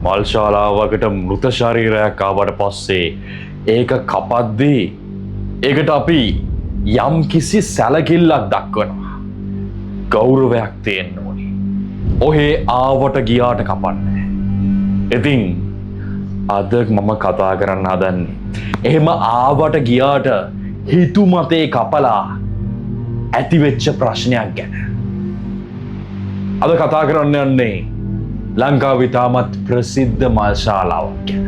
මල් ශාලාවකට මෘත ශරීරයක් ආවට පස්සේ ඒක කපද්දී ඒකට අපි යම් කිසි සැලකිල්ලක් දක්වනවා. ගෞරවයක් තියෙන්න ඕනි. ඔහේ ආවට ගියාට කපන්නේ. ඉතින් අද මම කතා කරන්න හදන්නේ එහෙම ආවට ගියාට හිතු මතේ කපලා ඇතිවෙච්ච ප්‍රශ්නයක් ගැන. අද කතා කරන්න යන්නේ ලංකාවේ ඉතාමත් ප්‍රසිද්ධ මල් ශාලාවක් ගැන.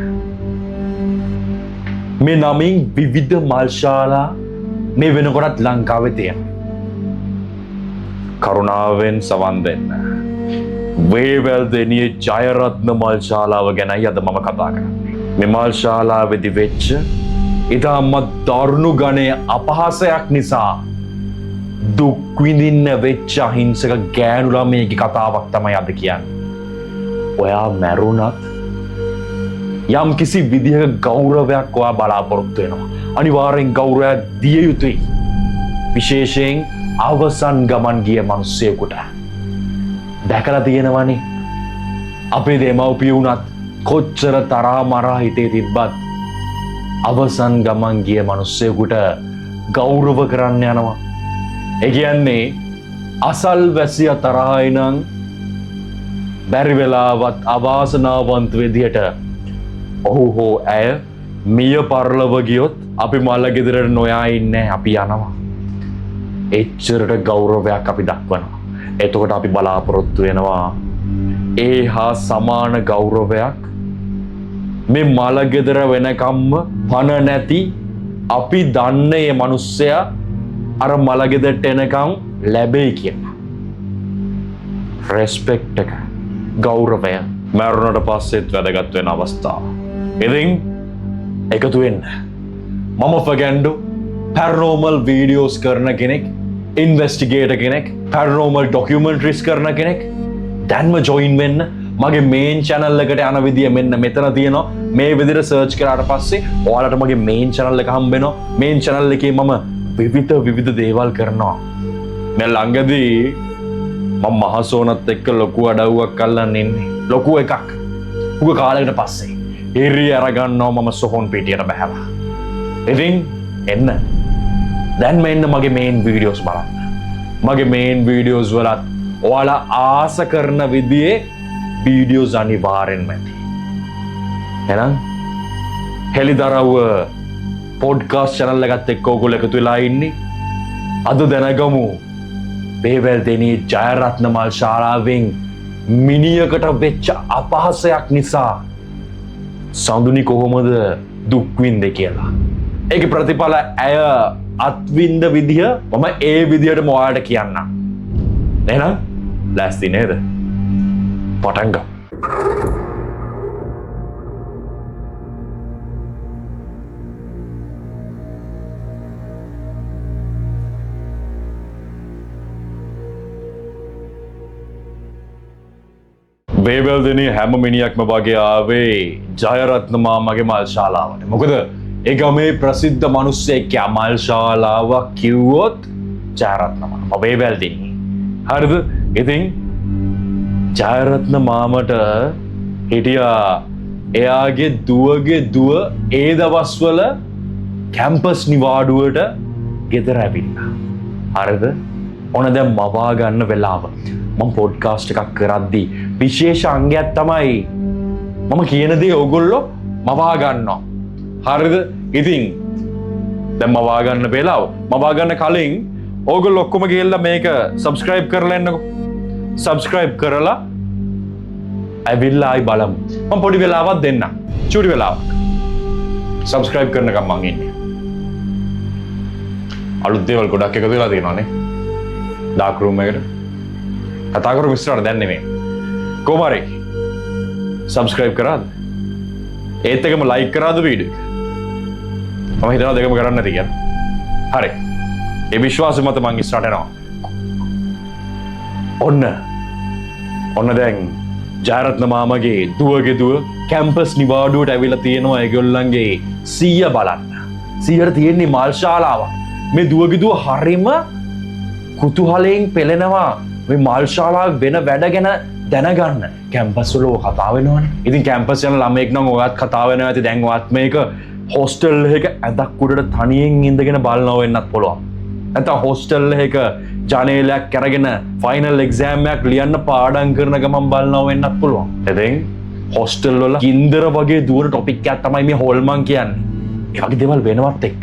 මේ නමින් විවිධ මල් ශාලා මේ වෙනකොටත් ලංකාවේ තියෙනවා. කරුණාවෙන් සවන් දෙන්න. වේවැල්දෙනියේ ජයරත්න මල් ශාලාව ගැනයි අද මම කතා කරන්නේ. මේ මල් ශාලාවේදී වෙච්ච ඉතාමත් දරුණු ගණයේ අපහාසයක් නිසා දුක් විඳින්න වෙච්ච අහිංසක ගෑනු ළමයෙක්ගේ කතාවක් තමයි අද කියන්නේ. ඔයා මැරුණත් යම් කිසි විදිහක ගෞරවයක් ඔයා බලාපොරොත්තු වෙනවා. අනිවාර්යෙන් ගෞරවයක් දිය යුතුයි. විශේෂයෙන් අවසන් ගමන් ගිය මිනිස්සෙකුට. දැකලා තියෙනවනේ අපේ දෙමව්පිය වුණත් කොච්චර තරහා මරා හිතේ තිබ්බත් අවසන් ගමන් ගිය මිනිස්සෙකුට ගෞරව කරන්න යනවා. ඒ කියන්නේ අසල්වැසියා තරහයි නම් බැරි වෙලාවත් අවාසනාවන්ත විදියට ඔහු හෝ ඇය මිය පරලොව ගියොත් අපි මල ගෙදරට නොයා ඉන්නේ අපි යනවා. එච්චරට ගෞරවයක් අපි දක්වනවා. එතකොට අපි බලාපොරොත්තු වෙනවා ඒ හා සමාන ගෞරවයක් මේ මල ගෙදර වෙනකම්ම පණ නැති අපි දන්න මේ මිනිස්සයා අර මල ගෙදරට එනකම් ලැබෙයි කියලා. රෙස්පෙක්ට් එක, ගෞරවය මරුණට පස්සෙත් වැදගත් වෙන අවස්ථාව. ඉතින් එකතු වෙන්න. මම ෆගැන්ඩු පැරනෝමල් වීඩියෝස් කරන කෙනෙක්, ඉන්වෙස්ටිගේටර් කෙනෙක්, පැරනෝමල් ඩොකියුමන්ටරිස් කරන කෙනෙක්. දැන්ම ජොයින් වෙන්න. මගේ මේන් channel එකට යන විදිය මෙන්න මෙතන තියෙනවා. මේ විදිහට සර්ච් කරාට පස්සේ ඔයාලට මගේ මේන් channel එක හම්බ වෙනවා. මේන් channel එකේ මම විවිධ දේවල් කරනවා. මේ ළඟදී මම මහසෝනත් එක්ක ලොකු අඩව්වක් අල්ලන්න ඉන්නේ. ලොකු එකක්. උග කාලයකට පස්සේ ඉරි අරගන්නවා මම සොහොන් පිටියට බහැලා. ඉතින් එන්න. දැන් මෙන්න මගේ මේන් වීඩියෝස් බලන්න. මගේ මේන් වීඩියෝස් වලත් ඔයාලා ආස කරන විදිහේ වීඩියෝස් අනිවාර්යෙන්ම ඇති. එහෙනම් හෙලිදරව් පොඩ්කාස්ට් channel එකත් එක්ක ඔයගොල්ලෝ එකතු වෙලා ඉන්නේ. අද දැනගමු වේවැල්දෙනියේ ජයරත්න මල් ශාලාවෙන් මිනිහකට වෙච්ච අපහාසයක් නිසා සඳුනි කොහොමද දුක් විඳේ කියලා. ඒකේ ප්‍රතිඵල ඇය අත්විඳ විදිය මම ඒ විදියටම ඔයාලට කියන්නම්. එහෙනම් ලෑස්ති නේද? පටන් ගමු. වේවැල්දෙනිය හැම මිනිහක්ම වගේ ආවේ ජයරත්න මාමගේ මල් ශාලාවට. මොකද ඒ ගමේ ප්‍රසිද්ධ මිනිස්සෙක් යා මල් ශාලාවක් කිව්වොත් ජයරත්න මාමා වේවැල්දෙනිය. හරිද? ඉතින් ජයරත්න මාමට හිටියා එයාගේ දුවගේ දුව ඒ දවස්වල කැම්පස් නිවාඩුවට ගෙදර ඇවිල්ලා. හරිද? ඕන දැන් මවා ගන්න වෙලාව. මම පොඩ්කාස්ට් එකක් කරද්දී විශේෂ අංගයක් තමයි මම කියන දේ ඔයගොල්ලෝ මවා ගන්නවා. හරිද? ඉතින් දැන් මවා ගන්න වෙලාව. මවා ගන්න කලින් ඔයගොල්ලෝ ඔක්කොම ගිහලා මේක subscribe කරලා එන්නකෝ. subscribe කරලා ඇවිල්ලා ආයි බලමු. මම පොඩි වෙලාවක් දෙන්නම්. චූටි වෙලාවක්. subscribe කරනකම් මං ඉන්නේ. අලුත් දේවල් ගොඩක් එකතු වෙලා තියෙනවානේ. dark room එකට. කතා කරු මිස්ටර් දැන් නෙමෙයි. කොහොමරි subscribe කරාද? ඒත් එකම like කරාද වීඩියෝ එක? මම හිතනවා දෙකම කරන්න නැති කියලා. හරි. ඒ විශ්වාසය මත මං ඉස්සරහට යනවා. ඔන්න දැන් ජයරත්න මාමගේ දුවගේ දුව කැම්පස් නිවාඩුවට ඇවිල්ලා තියෙනවා ඒගොල්ලන්ගේ සීය බලන්න. සීයට තියෙන්නේ මල් ශාලාවක්. මේ දුවගේ දුව හරිම කුතුහලයෙන් පෙළෙනවා. මේ මල් ශාලාව වෙන වැඩ ගැන දැනගන්න කැම්පස් වල කතා වෙනවනේ. ඉතින් කැම්පස් යන ළමයෙක් නම් ඔයත් කතා වෙනවා ඇති. දැන් ඔයත් මේක හොස්ටල් එකක ඇදක් උඩට තනියෙන් ඉඳගෙන බලනවා වෙන්නත් පුළුවන්. නැත්නම් හොස්ටල් එකක ජනේලයක් අරගෙන ෆයිනල් එක්සෑම් එකක් ලියන්න පාඩම් කරන ගමන් බලනවා වෙන්නත් පුළුවන්. ඉතින් හොස්ටල් වල ගින්දර වගේ දුවන ටොපික් එකක් තමයි මේ හොල්මන් කියන්නේ. ඒ වගේ දේවල් වෙනවත් එක්ක.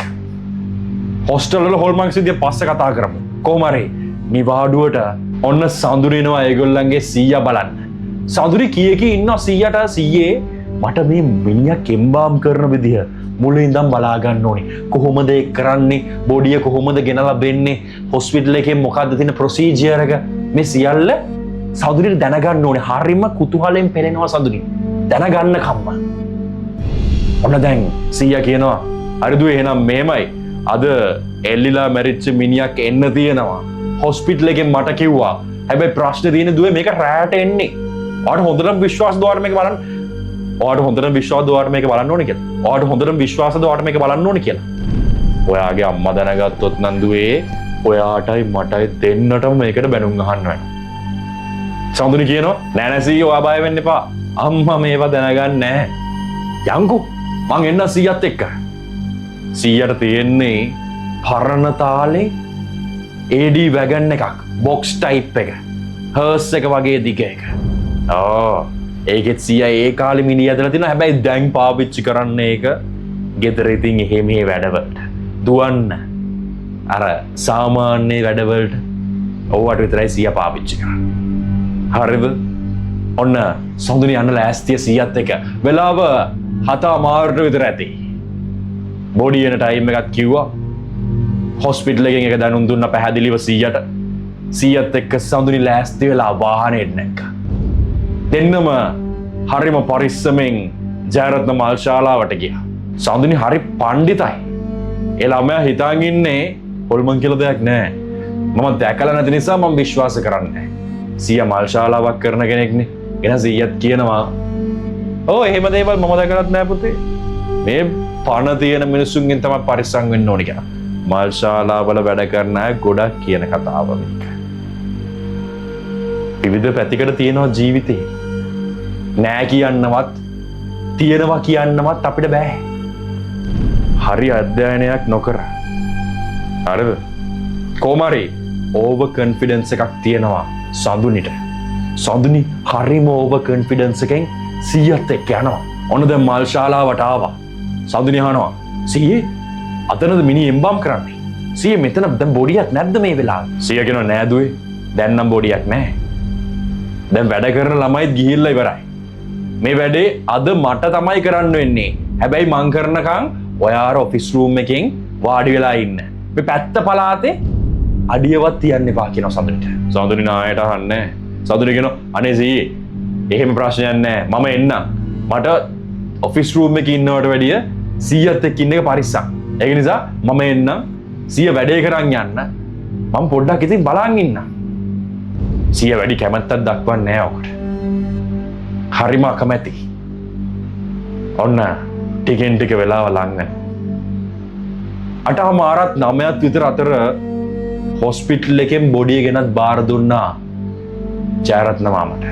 හොස්ටල් වල හොල්මන් සිද්ධිය පස්සේ කතා කරමු. කොහොම හරි නිවාඩුවට ඔන්න සඳුරිනවා ඒගොල්ලන්ගේ සීයා බලන්න. සඳුරි කීයකී ඉන්නවා සීයාට සීයේ මට මේ මිනිහා කෙම්බාම් කරන විදිය මුලින් ඉඳන් බලා ගන්න ඕනේ. කොහොමද ඒක කරන්නේ? බොඩිය කොහොමද ගෙනලා දෙන්නේ? හොස්පිටල් එකේ මොකද්ද තියෙන ප්‍රොසීජර් එක? මේ සියල්ල සඳුරිට දැනගන්න ඕනේ. හරිම කුතුහලයෙන් පෙළෙනවා සඳුරි. දැනගන්න කම්ම. ඔන්න දැන් සීයා කියනවා හරිද එහෙනම් මේමයි අද එල්ලිලා මැරිච්ච මිනිහක් එන්න තියෙනවා. හොස්පිටල් එකෙන් මට කිව්වා. හැබැයි ප්‍රශ්නේ තියෙන්නේ දුවේ මේක රැට එන්නේ. ඔයාට හොඳටම විශ්වාසද ඔයාට මේක බලන්න? ඔයාට හොඳටම විශ්වාසද ඔයාට මේක බලන්න ඕනේ කියලා? ඔයාට හොඳටම විශ්වාසද ඔයාට මේක බලන්න ඕනේ කියලා? ඔයාගේ අම්මා දැනගත්තොත් නම් දුවේ ඔයාටයි මටයි දෙන්නටම මේකට බැනුම් අහන්න වෙනවා. සඳුනි කියනවා නෑ නෑ සීයා ඔයා බය වෙන්න එපා. අම්මා මේවා දැනගන්නේ නෑ. යංකෝ මං එන්න සීයාත් එක්ක. සීයාට තියෙන්නේ පරණ තාලේ AD වැගන් එකක් බොක්ස් ටයිප් එක හර්ස් එක වගේ දිග එක. ඒකෙත් සීයා ඒ කාලේ මිනිහ ඇදලා තිනවා. හැබැයි දැන් පාවිච්චි කරන්න ඒක ගෙදර ඉතින් එහෙ මෙහෙ වැඩවලට දුවන්න අර සාමාන්‍ය වැඩවලට ඕවට විතරයි සීයා පාවිච්චි කරන්නේ. හරිද? ඔන්න සඳුනි යන්න ලෑස්තිය සීයාත් එක්ක. වෙලාව 7:00 විතර ඇති. බොඩි එන ටයිම් එකක් කිව්වා. හොස්පිටල් එකෙන් එක දැනුම් දුන්න පැහැදිලිව සීයාට. සීයාත් එක්ක සඳුනි ලෑස්ති වෙලා වාහනේට නැග්ගා. දෙන්නම හරිම පරිස්සමෙන් ජයරත්න මල් ශාලාවට ගියා. සඳුනි හරි පණ්ඩිතයි. ඒ ළමයා හිතාගෙන ඉන්නේ හොල්මන් කියලා දෙයක් නැහැ. මම දැකලා නැති නිසා මම විශ්වාස කරන්නේ නැහැ. සීයා මල් ශාලාවක් කරන කෙනෙක්නේ. එන සීයාත් කියනවා ඔව් එහෙම දේවල් මම දැකලත් නැහැ පුතේ. මේ පණ තියෙන මිනිස්සුන්ගෙන් තමයි පරිස්සම් වෙන්න ඕනේ කියලා. මල් ශාලාවල වැඩ කරන අය ගොඩක් කියන කතාව මේක. විවිධ පැතිකඩ තියෙනවා ජීවිතේ. නෑ කියන්නවත් තියෙනවා කියන්නවත් අපිට බෑ. හරි අධ්‍යයනයක් නොකර. හරිද? කොමාරි ඕවර් කොන්ෆිඩන්ස් එකක් තියෙනවා සඳුනිට. සඳුනි හරිම ඕවර් කොන්ෆිඩන්ස් එකෙන් සීයාත් එක්ක යනවා. ඔන්න දැන් මල් ශාලාවට ආවා. සඳුනි අහනවා සීයේ අතනද මිනි එම්බම් කරන්නේ? සීයේ මෙතන දැන් බොඩියක් නැද්ද මේ වෙලාවේ? සීයා කියනවා නෑ දුවේ. දැන් නම් බොඩියක් නෑ. දැන් වැඩ කරන ළමයිත් ගිහිල්ලා ඉවරයි. මේ වැඩේ අද මට තමයි කරන්න වෙන්නේ. හැබැයි මං කරනකම් ඔයා ඔෆිස් රූම් එකෙන් වාඩි වෙලා ඉන්න. මේ පැත්ත පළාතේ අඩියවත් තියන්න එපා කියනවා සඳුනිට. සඳුනි නායට අහන්නේ. සඳුනි කියනවා අනේ සීයේ එහෙම ප්‍රශ්නයක් නෑ. මම එන්නම්. මට ඔෆිස් රූම් එකේ ඉන්නවට වැඩිය සීයත් එක්ක ඉන්න එක පරිස්සම්. ඒක නිසා මම එන්නම්. සීය වැඩේ කරන් යන්න. මම පොඩ්ඩක් ඉතින් බලන් ඉන්නම්. සීය වැඩි කැමැත්තක් දක්වන්නේ නැහැ ඔකට. හරිම අකමැති. ඔන්න ටිකෙන් ටික වෙලාව ලඟ. 8:00 9:00 විතර අතර හොස්පිටල් එකෙන් බොඩිය ගෙනත් බාර දුන්නා ජයරත්න මාමට.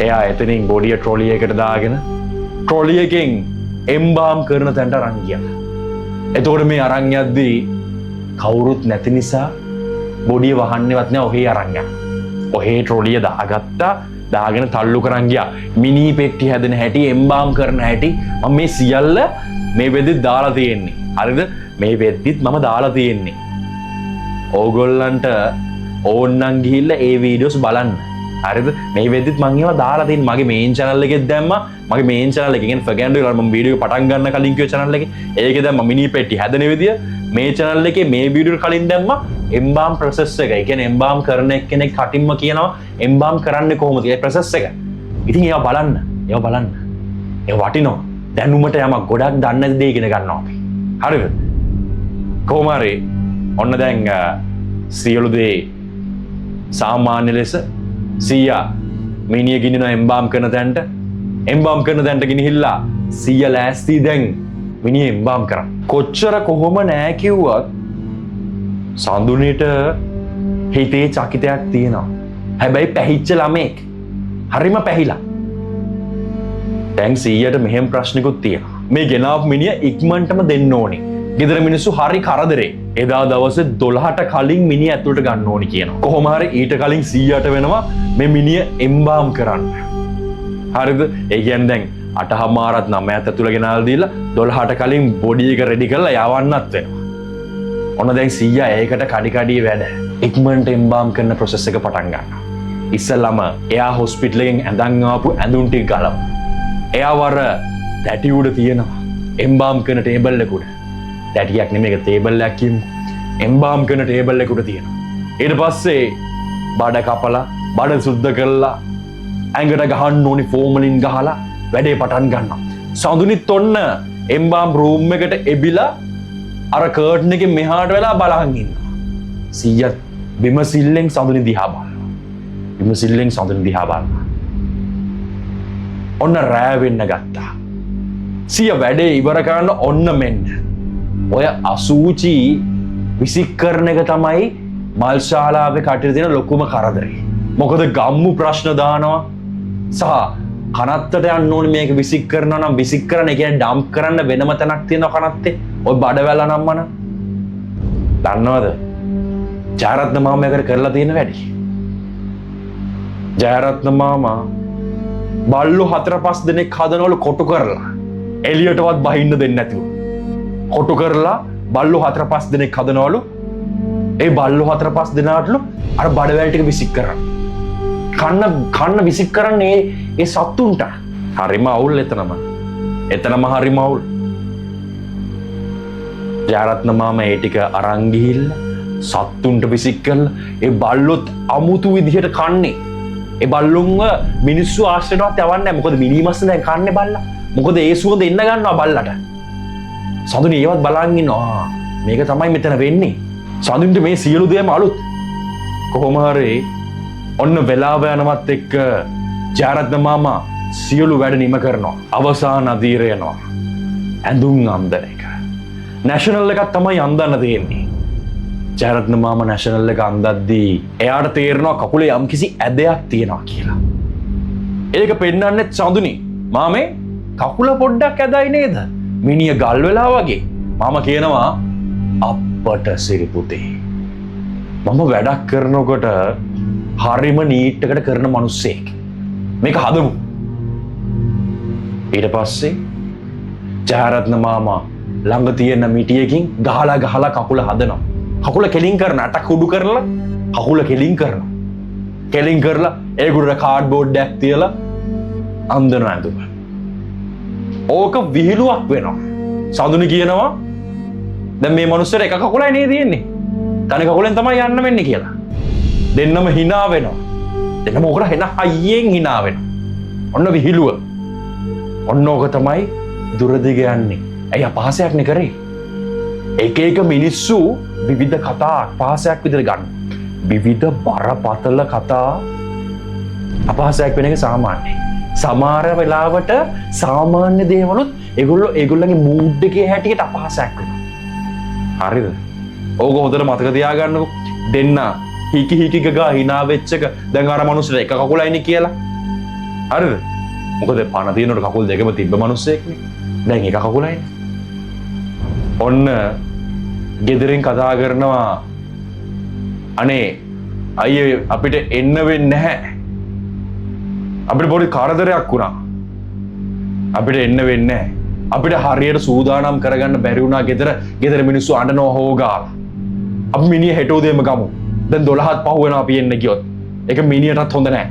එයා එතනින් බොඩිය ට්‍රොලි එකට දාගෙන ට්‍රොලි එකෙන් එම්බාම් කරන තැනට අරන් ගියා. එතකොට මේ අරන් යද්දී කවුරුත් නැති නිසා බොඩිය වහන්නේවත් නෑ. ඔහේ අරන් යනවා. ඔහේ ට්‍රොලිය දාගත්තා. දාගෙන තල්ලු කරන් ගියා. මිනි පෙට්ටි හැදෙන හැටි එම්බාම් කරන හැටි මම මේ සියල්ල මේ වෙද්දිත් දාලා තියෙන්නේ. හරිද? මේ වෙද්දිත් මම දාලා තියෙන්නේ. ඕගොල්ලන්ට ඕන්නම් ගිහිල්ලා ඒ වීඩියෝස් බලන්න. හරිද? මේ වෙද්දිත් මම ඒවා දාලා තියෙන්නේ. මගේ මේන් channel එකෙත් දැම්මා. මගේ මේන් channel එකේ කියන්නේ ෆගෑන්ඩෝ කියලා මම වීඩියෝ පටන් ගන්න කලින් කිව්ව channel එකේ. ඒකේ දැම්මා මිනි පෙට්ටි හැදෙන විදිය. මේ channel එකේ මේ වීඩියෝ කලින් දැම්මා එම්බාම් process එක. ඒ කියන්නේ එම්බාම් කරන එක්කෙනෙක් කටින්ම කියනවා එම්බාම් කරන්නේ කොහොමද ඒ process එක. ඉතින් ඒවා බලන්න. ඒවා බලන්න. ඒ වටිනවා. දැනුමට යමක් ගොඩක් දන්නේ නැති දේ ඉගෙන ගන්නවා අපි. හරිද? කොහොම හරි ඔන්න දැන් සියලු දේ සාමාන්‍ය ලෙස සීයා මිනිය ගිනින එම්බාම් කරන තැනට එම්බාම් කරන තැනට ගෙනහිල්ලා සීයා ලෑස්ති දැන් මිනිය එම්බාම් කරා. කොච්චර කොහොම නෑ කිව්වත් සඳුනිට හිතේ චකිතයක් තියෙනවා. හැබැයි පැහිච්ච ළමෙක්. හරිම පැහිලා. දැන් සීයට මෙහෙම ප්‍රශ්නිකුත් තියෙනවා. මේ ගෙනාව මිනිහ ඉක්මනටම දෙන්න ඕනේ. ගෙදර මිනිස්සු හරි කරදරේ. එදා දවසේ 12ට කලින් මිනිහ ඇතුළට ගන්න ඕනි කියනවා. කොහොම හරි ඊට කලින් 100ට වෙනවා මේ මිනිහ එම්බාම් කරන්න. හරිද? ඒ කියන්නේ දැන් 8:00මාරත් 9ත් ඇතුළට ගෙනාලා දීලා 12ට කලින් බොඩි එක රෙඩි කරලා යවන්නත් වෙනවා. ඔන්න දැන් 100 ඒකට කඩි කඩි වැඩ. ඉක්මනට එම්බාම් කරන process එක පටන් ගන්නවා. ඉස්සෙල්ලාම එයා හොස්පිටල් එකෙන් ඇඳන් ආපු ඇඳුම් ටික ගලවනවා. එයා වර දැටි උඩ තියෙනවා. එම්බාම් කරන ටේබල් එක උඩ. දැටියක් නෙමෙයි ඒක ටේබල් එකක් කියමු. එම්බාම් කරන ටේබල් එක උඩ තියෙනවා. ඊට පස්සේ බඩ කපලා, බඩ සුද්ධ කරලා, ඇඟට ගහන්න ඕනි ෆෝමලින් ගහලා වැඩේ පටන් ගන්නවා. සඳුනිත් ඔන්න එම්බාම් රූම් එකට එබිලා අර කර්ටන් එකෙන් මෙහාට වෙලා බලන් ඉන්නවා. 100 බිමසිල්ලෙන් සඳුනි දිහා බලනවා. බිමසිල්ලෙන් සඳුනි දිහා බලනවා. ඔන්න රෑ වෙන්න ගත්තා. 100 වැඩේ ඉවර කරන්න ඔන්න මෙන්න. ඔය අසූචි විසික් කරන එක තමයි මල් ශාලාවේ කටේ තියෙන ලොකුම කරදරේ. මොකද ගම්මු ප්‍රශ්න දානවා සහ කනත්තට යන්න ඕනේ මේක විසික් කරනවා නම් විසික් කරන්න, ඒ කියන්නේ ඩම්ප් කරන්න වෙනම තැනක් තියෙනවා කනත්තේ. ඔය බඩවැල නම්මන. දන්නවද? ජයරත්න මාමයාකට කරලා තියෙන වැඩි. ජයරත්න මාමා බල්ලු 4-5 දෙනෙක් හදනවලු කොටු කරලා. එළියටවත් බහින්න දෙන්නේ නැතිව. කොටු කරලා බල්ලු 4-5 දෙනෙක් හදනවලු. ඒ බල්ලු 4-5 දෙනාටලු අර බඩවැල් ටික විසික් කරන්න. කන්න විසික් කරන්නේ ඒ සත්තුන්ට. හරිම අවුල් එතනම. එතනම හරිම අවුල්. ජයරත්න මාමා ඒ ටික අරන් ගිහිල්ලා සත්තුන්ට විසික් කරලා ඒ බල්ලොත් අමුතු විදිහට කන්නේ. ඒ බල්ලුන්ව මිනිස්සු ආශ්‍රයවත් යවන්නේ නැහැ. මොකද මිනිමස්ස දැන් කන්නේ බල්ලා. මොකද ඒ සුවඳ එන්න ගන්නවා බල්ලට. සඳුනි ඒවත් බලන් ඉන්නවා. මේක තමයි මෙතන වෙන්නේ. සඳුන්ට මේ සියලු දේම අලුත්. කොහොම හරි ඔන්න වෙලාව යනවත් එක්ක ජයරත්න මාමා සියලු වැඩ නිම කරනවා. අවසාන අදීර යනවා. ඇඳුම් අන්දන එක. නැෂනල් එකක් තමයි අන්දන්න තියෙන්නේ. ජයරත්න මාමා නැෂනල් එක අන්දද්දී එයාට තේරෙනවා කකුලේ යම්කිසි ඇදයක් තියෙනවා කියලා. ඒක පෙන්නන්නේ සඳුනි. මාමේ කකුල පොඩ්ඩක් ඇදයි නේද? මිනිය ගල් වෙලා වගේ. මාමා කියනවා අප්පට සිරිපුතේ. මම වැඩක් කරනකොට හරිම නීට් එකට කරන මිනිස්සෙක්. මේක හදමු. ඊට පස්සේ ජයරත්න මාමා ළඟ තියෙන මිටියකින් ගහලා කකුල හදනවා. කකුල කෙලින් කරන අටක් උඩු කරලා කකුල කෙලින් කරනවා. කෙලින් කරලා ඒගොල්ලෝ කාඩ්බෝඩ් එකක් තියලා අන්දනවා ඇඳුම. ඕක විහිළුවක් වෙනවා. සඳුනි කියනවා දැන් මේ මිනිස්සුන්ට එක කකුලයි නේ තියෙන්නේ. තනි කකුලෙන් තමයි යන්න වෙන්නේ කියලා. දෙන්නම hina වෙනවා. දෙන්නම ඕකට හෙන හයියෙන් hina වෙනවා. ඔන්න විහිළුව. ඔන්න ඕක තමයි දුරදිග යන්නේ. ඇයි අපහාසයක් නේ කරේ? එක මිනිස්සු විවිධ කතා අපහාසයක් විදිහට ගන්න. විවිධ බරපතල කතා අපහාසයක් වෙන එක සාමාන්‍යයි. සමහර වෙලාවට සාමාන්‍ය දේවලුත් ඒගොල්ලන්ගේ මූඩ් එකේ හැටියට අපහාසයක් වෙනවා. හරිද? ඕක හොඳට මතක තියාගන්නකො. දෙන්න හිකි ගා hina වෙච්ච එක දැන් අර මනුස්සට එක කකුලයිනේ කියලා. හරිද? මොකද පණ තියෙනකොට කකුල් දෙකම තිබ්බ මිනිස්සෙක්නේ. දැන් එක කකුලයිනේ. ඔන්න ගෙදරින් කතා කරනවා අනේ අයියේ අපිට එන්න වෙන්නේ නැහැ. අපිට පොඩි කරදරයක් වුණා. අපිට එන්න වෙන්නේ නැහැ. අපිට හරියට සූදානම් කරගන්න බැරි වුණා ගෙදර මිනිස්සු අඬනවා හොගාලා. අපි මිනිහ හෙට උදේම ගමු. දැන් 12ත් පහු වෙනවා අපි එන්න ගියොත්. ඒක මිනිහටත් හොඳ නැහැ.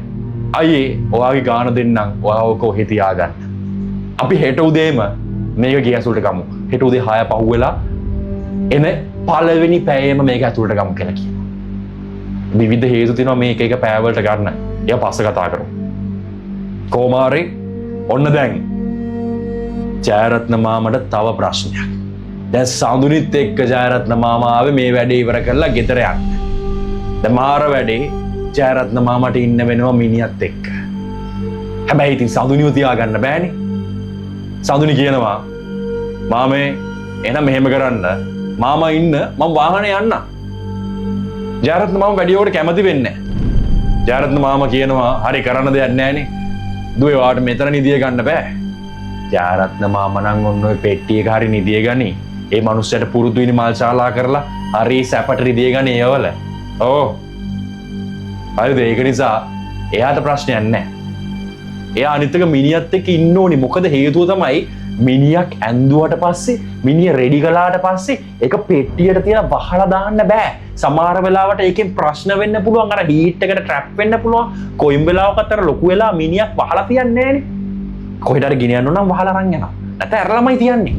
අයියේ ඔයාගේ ගාන දෙන්නම්. ඔයා ඔක ඔහෙ තියාගන්න. අපි හෙට උදේම මේක ගිය ඇතුළට ගමු. හෙට උදේ 6 පහු වෙලා එන පළවෙනි පැයේම මේක ඇතුළට ගමු කියලා කියනවා. විවිධ හේතු තියෙනවා මේ එක පැයවලට ගන්න. එයා පස්සේ කතා කරමු. කොහොම හරි ඔන්න දැන් ජයරත්න මාමට තව ප්‍රශ්නයක්. දැන් සඳුනිත් එක්ක ජයරත්න මාමා ආවේ මේ වැඩේ ඉවර කරලා ගෙදර යන්න. දැන් මාර වැඩේ ජයරත්න මාමට ඉන්න වෙනවා මිනිහත් එක්ක. හැබැයි ඉතින් සඳුනිව තියාගන්න බෑනේ. සඳුනි කියනවා මාමේ එහෙනම් මෙහෙම කරන්න. මාමා ඉන්න මම වාහනේ යන්න. ජයරත්න මාමා වැඩියවට කැමති වෙන්නේ නැහැ. ජාරත්න මාමා කියනවා හරි කරන්න දෙයක් නැහැනේ. දුවේ වාට මෙතන නිදිය ගන්න බෑ. ජාරත්න මාමා නම් ඔන්න ඔය පෙට්ටියක හරි නිදිය ගනි. ඒ මනුස්සයට පුරුදු විනි මල් ශාලා කරලා හරි සැපට නිදිය ගනි ඒවල. ඕ. හරිද ඒක නිසා එයාට ප්‍රශ්නයක් නැහැ. එයා අනිත් එක මිනිහත් එක්ක ඉන්න ඕනි. මොකද හේතුව තමයි මිනිහක් ඇඳුවට පස්සේ මිනිහ රෙඩි කළාට පස්සේ ඒක පෙට්ටියට තියලා වහලා දාන්න බෑ. සමහර වෙලාවට ඒකෙන් ප්‍රශ්න වෙන්න පුළුවන්. අර හීට් එකට ට්‍රැප් වෙන්න පුළුවන්. කොයිම් වෙලාවකට අර ලොකු වෙලා මිනිහක් වහලා තියන්නේ නෑනේ. කොහෙට හරි ගෙනියන්න නම් වහලා අරන් යනවා. නැත්නම් ඇරලාමයි තියන්නේ.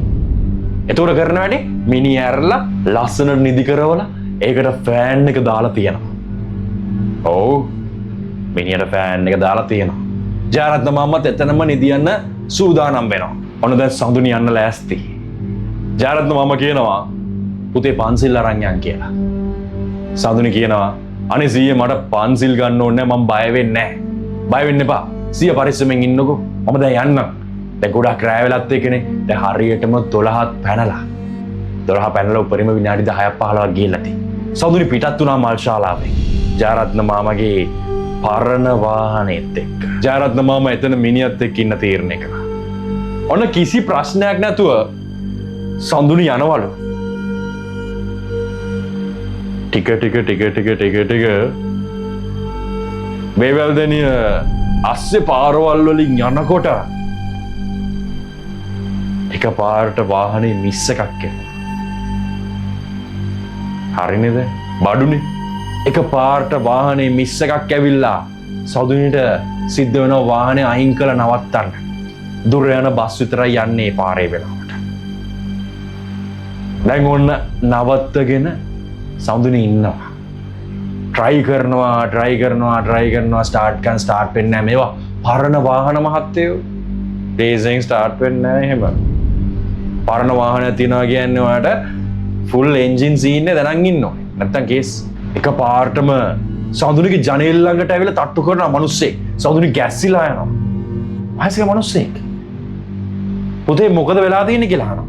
එතකොට කරන වැඩේ මිනිහ ඇරලා ලස්සනට නිදි කරවලා ඒකට ෆෑන් එක දාලා තියනවා. ඔව්. මිනිහට ෆෑන් එක දාලා තියනවා. ජාරත්න මාමත් එතනම නිදියන්න සූදානම් වෙනවා. ඔන්න දැන් සඳුනි යන්න ලෑස්ති. ජාරත්න මාමා කියනවා පුතේ පන්සිල් අරන් යන් කියලා. සඳුනි කියනවා අනේ සීයේ මට පන්සිල් ගන්න ඕනේ නැහැ මම බය වෙන්නේ නැහැ. බය වෙන්න එපා. සීය පරිස්සමෙන් ඉන්නකෝ. මම දැන් යන්නම්. දැන් ගොඩක් රැ වෙලත් එක්කනේ. දැන් හරියටම 12ත් පැනලා. 12 පැනලා උඩරිම විනාඩි 10ක් 15ක් ගිහිල්ලා තියෙනවා. සඳුනි පිටත් වුණා මල් ශාලාවෙන්. ජාරත්න මාමගේ පරණ වාහනේත් එක්ක. ජාරත්න මාමා එතන මිනිහත් එක්ක ඉන්න තීරණය කළා. ඔන්න කිසි ප්‍රශ්නයක් නැතුව සඳුනි යනවලු. ටික වේවැල්දෙනිය අස්සේ පාරවල් වලින් යනකොට එක පාරට වාහනේ මිස් එකක් එනවා. හරිනේද? බඩුනේ. එක පාරට වාහනේ මිස් එකක් ඇවිල්ලා සඳුනිට සිද්ධ වෙනවා වාහනේ අයින් කළ නවත්තන්න. දුර යන බස් විතරයි යන්නේ පාරේ වෙලාවට. දැන් ඔන්න නවත්තගෙන සඳුනි ඉන්නවා. try කරනවා start වෙන්නේ නැහැ මේවා පරණ වාහන මහත්තයෝ. රේසින් start වෙන්නේ නැහැ එහෙම. පරණ වාහනයක් තියනවා කියන්නේ ඔයාලට full engine scene එක දැනන් ඉන්න ඕනේ. නැත්තම් කේස් එක පාරටම සඳුනිගේ ජනේල ළඟට ඇවිල්ලා තට්ටු කරන මිනිස්සේ සඳුනි ගැස්සිලා යනවා. වයසක මිනිස්සෙක්. පුතේ මොකද වෙලා තියෙන්නේ කියලා අහනවා.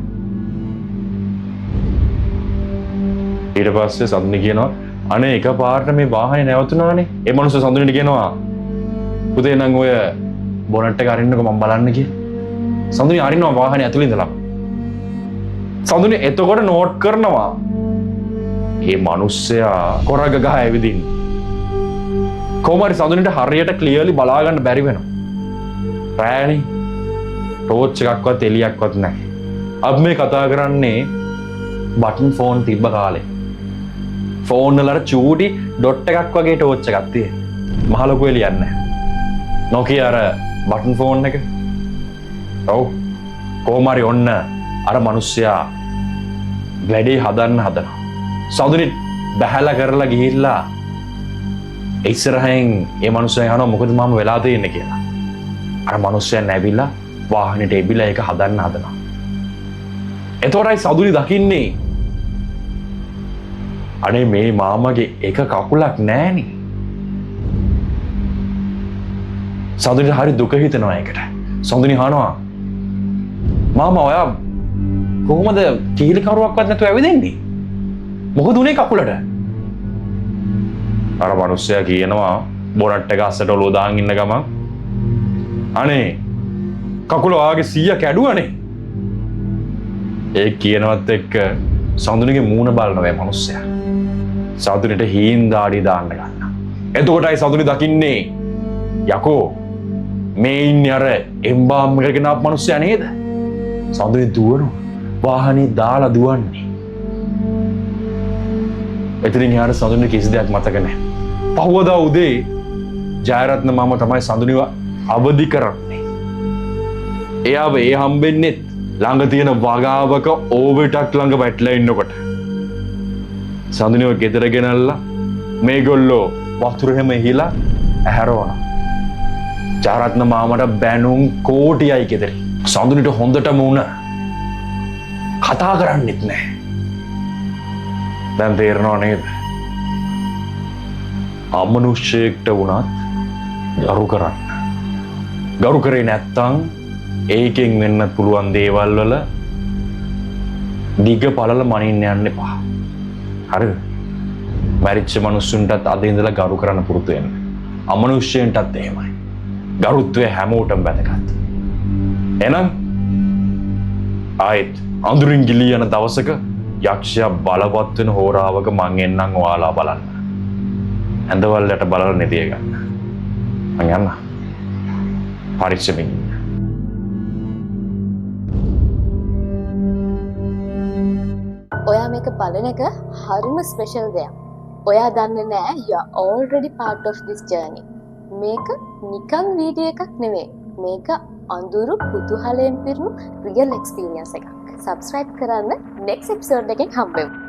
ඊට පස්සේ සඳුනි කියනවා අනේ එක පාරට මේ වාහනේ නැවතුණානේ. ඒ මිනිස්සු සඳුනිට කියනවා පුතේ නම් ඔය බොනට් එක අරින්නකෝ මම බලන්න කියලා. සඳුනි අරිනවා වාහනේ ඇතුළේ ඉඳලා. සඳුනි එතකොට නෝට් කරනවා මේ මිනිස්සයා කොරග ගහ ඇවිදින්න. කොහොමරි සඳුනිට හරියට ක්ලියර්ලි බලා ගන්න බැරි වෙනවා. රෑනේ ටෝච් එකක්වත් එලියක්වත් නැහැ. අපි මේ කතා කරන්නේ බටන් ෆෝන් තිබ්බ කාලේ. ෆෝන් වල චූටි ඩොට් එකක් වගේ ටෝච් එකක් තියෙන. මහ ලොකු එලියක් නැහැ. Nokia අර බටන් ෆෝන් එක. ඔව්. කොහොමරි ඔන්න අර මිනිස්සයා වැඩේ හදන්න හදනවා. සඳුනි බහැලා කරලා ගිහිල්ලා ඉස්සරහෙන් ඒ මිනිස්සයා අහනවා මොකද මම වෙලා තියෙන්නේ කියලා. අර මිනිස්සයා නැවිලා වාහනේට එබිලා ඒක හදන්න හදනවා. එතකොටයි සඳුනි දකින්නේ අනේ මේ මාමගේ එක කකුලක් නැහනේ. සඳුනිට හරි දුක හිතෙනවා ඒකට. සඳුනි අහනවා මාමා ඔයා කොහොමද කීලි කරුවක්වත් නැතුව ඇවිදින්නේ? මොකද උනේ කකුලට? අර මිනිස්සයා කියනවා බොනට් එක අස්සට ඔලුව දාන් ඉන්න ගමන් අනේ කකුල වාගේ 100 කැඩුවනේ. ඒ කියනවත් එක්ක සඳුනිගේ මූණ බලනවා මේ මිනිස්සයා. සඳුනිට හීන් දාඩි දාන්න ගන්නවා. එතකොටයි සඳුනි දකින්නේ යකෝ මේ ඉන්නේ අර එම්බාම් එකගෙන ආපු මිනිස්සයා නේද? සඳුනි දුවනවා. වාහනේ දාලා දුවන්නේ. එතනින් යාර සඳුනි කිසි දෙයක් මතක නැහැ. පහවදා උදේ ජයරත්න මාමා තමයි සඳුනිව අවදි කරන්නේ. එයාව ඒ හම්බෙන්නේ ළඟ තියෙන වගාවක ඕවෙටක් ළඟ වැටලා ඉන්නකොට. සඳුනිව ගෙදර ගෙනල්ලා මේගොල්ලෝ වතුර හැම හිලා ඇහැරවනවා. ජයරත්න මාමට බැනුම් කෝටියයි ගෙදර. සඳුනිට හොඳටම උණ කතා කරන්නෙත් නැහැ. දැන් තේරෙනව නේද? අමනුෂ්‍යයෙක්ට වුණත් ගරු කරන්න. ගරු කරේ නැත්තම් ඒකෙන් වෙන්න පුළුවන් දේවල් වල දිග පළල මනින්න යන්න එපා. හරිද? මැරිච්ච මිනිස්සුන්ටත් අද ඉඳලා ගරු කරන්න පුරුදු වෙන්න. අමනුෂ්‍යයන්ටත් එහෙමයි. ගරුත්වය හැමෝටම වැදගත්. එහෙනම් ආයෙත් අඳුරින් ගිලී යන දවසක යක්ෂයා බලවත් වෙන හෝරාවක මං එන්නම් ඔයාලා බලන්න. ඇඳවල්ලට බලලා නිදිය ගන්න. මං යන්න. පරිස්සමින්. ඔයා මේක බලන එක හරිම ස්පෙෂල් දෙයක්. ඔයා දන්නේ නෑ you are already part of this journey. මේක නිකන් වීඩියෝ එකක් නෙවෙයි. මේක අඳුරු කුතුහලයෙන් පිරුණු real experience එකක්. subscribe කරන්න next episode එකෙන් හම්බෙමු.